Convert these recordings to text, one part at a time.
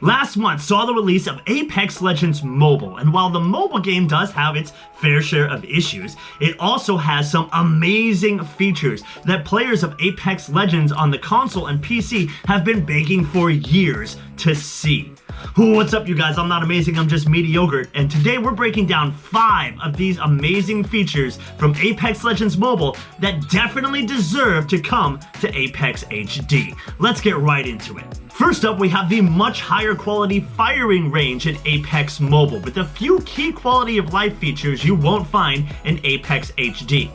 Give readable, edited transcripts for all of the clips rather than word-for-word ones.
Last month saw the release of Apex Legends Mobile, and while the mobile game does have its fair share of issues, it also has some amazing features that players of Apex Legends on the console and PC have been begging for years to see. What's up, you guys? I'm not amazing, I'm just mediocre, and today we're breaking down 5 of these amazing features from Apex Legends Mobile that definitely deserve to come to Apex HD. Let's get right into it. First up, we have the much higher quality firing range in Apex Mobile, with a few key quality of life features you won't find in Apex HD.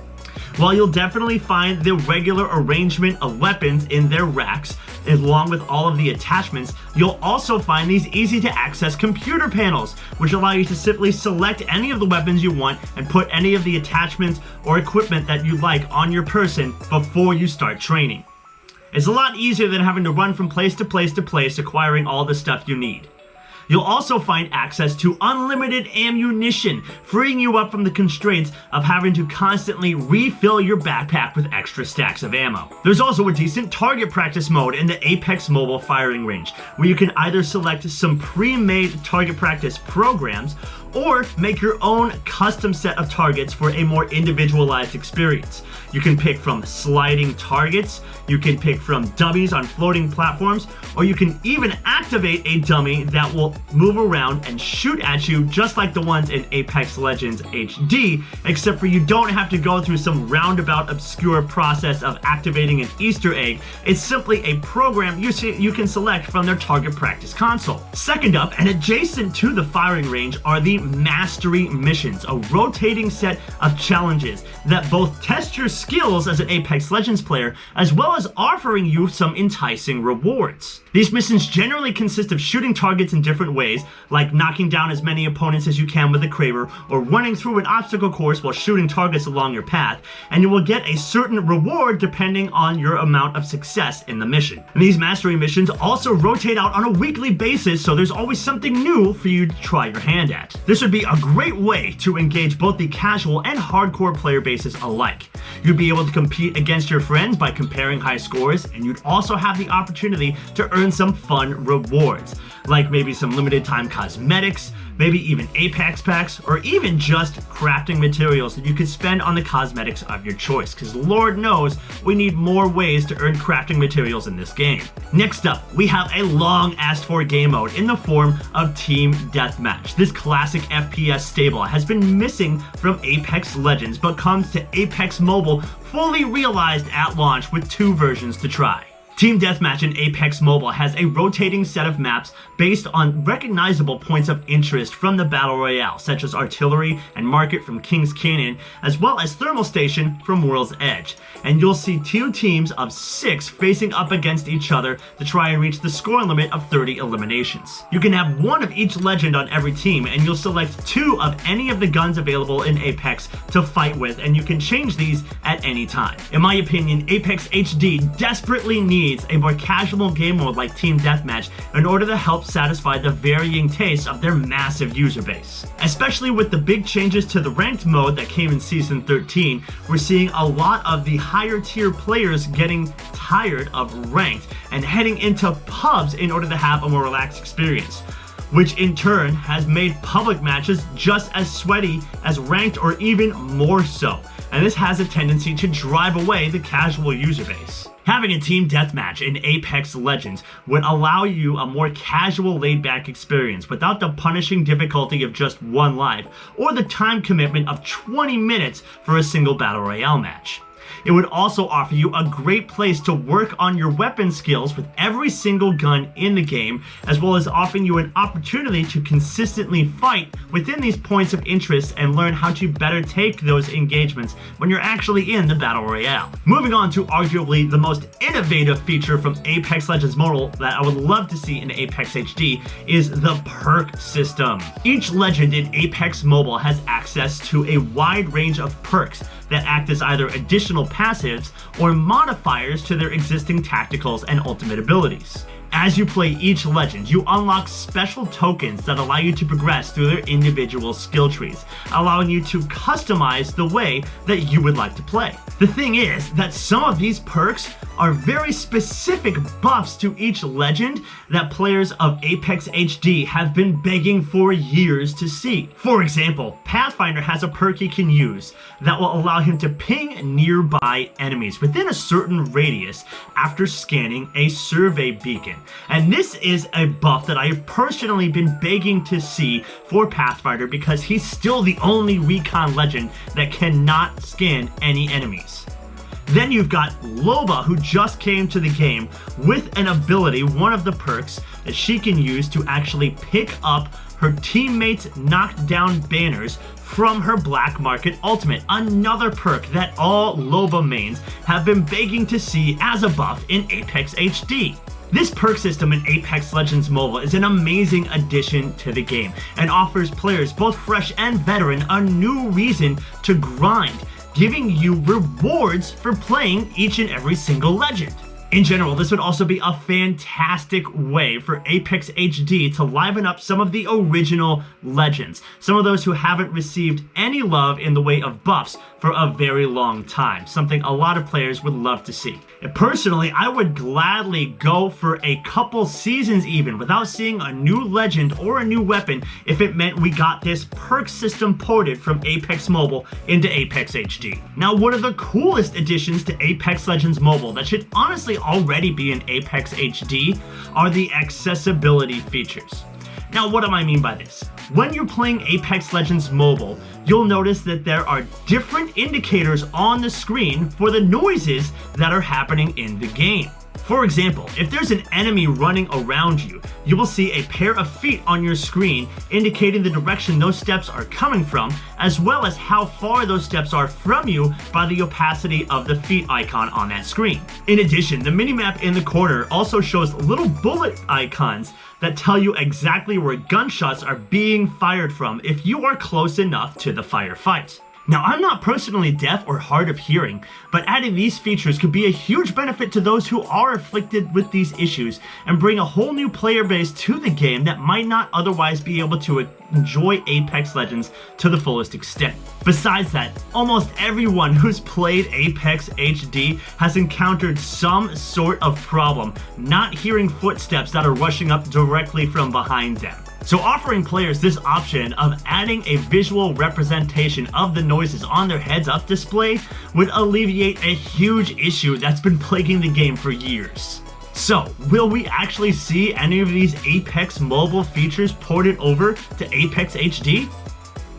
While you'll definitely find the regular arrangement of weapons in their racks, along with all of the attachments, you'll also find these easy to access computer panels, which allow you to simply select any of the weapons you want and put any of the attachments or equipment that you like on your person before you start training. It's a lot easier than having to run from place to place to place acquiring all the stuff you need. You'll also find access to unlimited ammunition, freeing you up from the constraints of having to constantly refill your backpack with extra stacks of ammo. There's also a decent target practice mode in the Apex Mobile firing range, where you can either select some pre-made target practice programs or make your own custom set of targets for a more individualized experience. You can pick from sliding targets, you can pick from dummies on floating platforms, or you can even activate a dummy that will move around and shoot at you just like the ones in Apex Legends HD, except for you don't have to go through some roundabout obscure process of activating an Easter egg. It's simply a program you can select from their target practice console. Second up, and adjacent to the firing range, are the Mastery Missions, a rotating set of challenges that both test your skills as an Apex Legends player, as well as offering you some enticing rewards. These missions generally consist of shooting targets in different ways, like knocking down as many opponents as you can with a Kraber, or running through an obstacle course while shooting targets along your path, and you will get a certain reward depending on your amount of success in the mission. And these Mastery Missions also rotate out on a weekly basis, so there's always something new for you to try your hand at. This would be a great way to engage both the casual and hardcore player bases alike. You'd be able to compete against your friends by comparing high scores, and you'd also have the opportunity to earn some fun rewards, like maybe some limited time cosmetics, maybe even Apex packs, or even just crafting materials that you could spend on the cosmetics of your choice, because Lord knows we need more ways to earn crafting materials in this game. Next up, we have a long asked for game mode in the form of Team Deathmatch. This classic FPS staple has been missing from Apex Legends, but comes to Apex Mobile fully realized at launch with 2 versions to try. Team Deathmatch in Apex Mobile has a rotating set of maps based on recognizable points of interest from the Battle Royale, such as Artillery and Market from King's Canyon, as well as Thermal Station from World's Edge. And you'll see 2 teams of 6 facing up against each other to try and reach the score limit of 30 eliminations. You can have 1 of each legend on every team, and you'll select 2 of any of the guns available in Apex to fight with, and you can change these at any time. In my opinion, Apex HD desperately needs a more casual game mode like Team Deathmatch in order to help satisfy the varying tastes of their massive user base. Especially with the big changes to the ranked mode that came in Season 13, we're seeing a lot of the higher tier players getting tired of ranked and heading into pubs in order to have a more relaxed experience, which in turn has made public matches just as sweaty as ranked, or even more so. And this has a tendency to drive away the casual user base. Having a team deathmatch in Apex Legends would allow you a more casual, laid-back experience without the punishing difficulty of just 1 life, or the time commitment of 20 minutes for a single Battle Royale match. It would also offer you a great place to work on your weapon skills with every single gun in the game, as well as offering you an opportunity to consistently fight within these points of interest and learn how to better take those engagements when you're actually in the Battle Royale. Moving on to arguably the most innovative feature from Apex Legends Mobile that I would love to see in Apex HD is the Perk System. Each legend in Apex Mobile has access to a wide range of perks that act as either additional passives or modifiers to their existing tacticals and ultimate abilities. As you play each legend, you unlock special tokens that allow you to progress through their individual skill trees, allowing you to customize the way that you would like to play. The thing is that some of these perks are very specific buffs to each legend that players of Apex HD have been begging for years to see. For example, Pathfinder has a perk he can use that will allow him to ping nearby enemies within a certain radius after scanning a survey beacon. And this is a buff that I have personally been begging to see for Pathfinder because he's still the only recon legend that cannot scan any enemies. Then you've got Loba, who just came to the game with an ability, one of the perks that she can use to actually pick up her teammates' knocked down banners from her Black Market Ultimate, another perk that all Loba mains have been begging to see as a buff in Apex HD. This perk system in Apex Legends Mobile is an amazing addition to the game and offers players, both fresh and veteran, a new reason to grind, giving you rewards for playing each and every single legend. In general, this would also be a fantastic way for Apex HD to liven up some of the original legends, some of those who haven't received any love in the way of buffs for a very long time, something a lot of players would love to see. And personally, I would gladly go for a couple seasons even without seeing a new legend or a new weapon if it meant we got this perk system ported from Apex Mobile into Apex HD. Now, one of the coolest additions to Apex Legends Mobile that should honestly already be in Apex HD are the accessibility features. Now, what do I mean by this? When you're playing Apex Legends Mobile, you'll notice that there are different indicators on the screen for the noises that are happening in the game. For example, if there's an enemy running around you, you will see a pair of feet on your screen indicating the direction those steps are coming from, as well as how far those steps are from you by the opacity of the feet icon on that screen. In addition, the minimap in the corner also shows little bullet icons that tell you exactly where gunshots are being fired from if you are close enough to the firefight. Now, I'm not personally deaf or hard of hearing, but adding these features could be a huge benefit to those who are afflicted with these issues and bring a whole new player base to the game that might not otherwise be able to enjoy Apex Legends to the fullest extent. Besides that, almost everyone who's played Apex HD has encountered some sort of problem not hearing footsteps that are rushing up directly from behind them. So offering players this option of adding a visual representation of the noises on their heads-up display would alleviate a huge issue that's been plaguing the game for years. So, will we actually see any of these Apex mobile features ported over to Apex HD?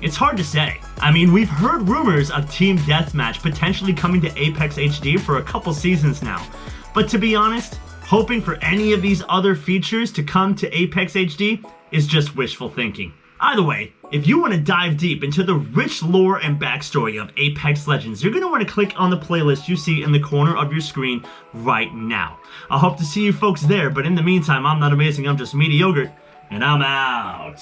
It's hard to say. I mean, we've heard rumors of Team Deathmatch potentially coming to Apex HD for a couple seasons now. But to be honest, hoping for any of these other features to come to Apex HD is just wishful thinking. Either way, if you want to dive deep into the rich lore and backstory of Apex Legends, you're going to want to click on the playlist you see in the corner of your screen right now. I hope to see you folks there, but in the meantime, I'm not amazing, I'm just mediocre, and I'm out.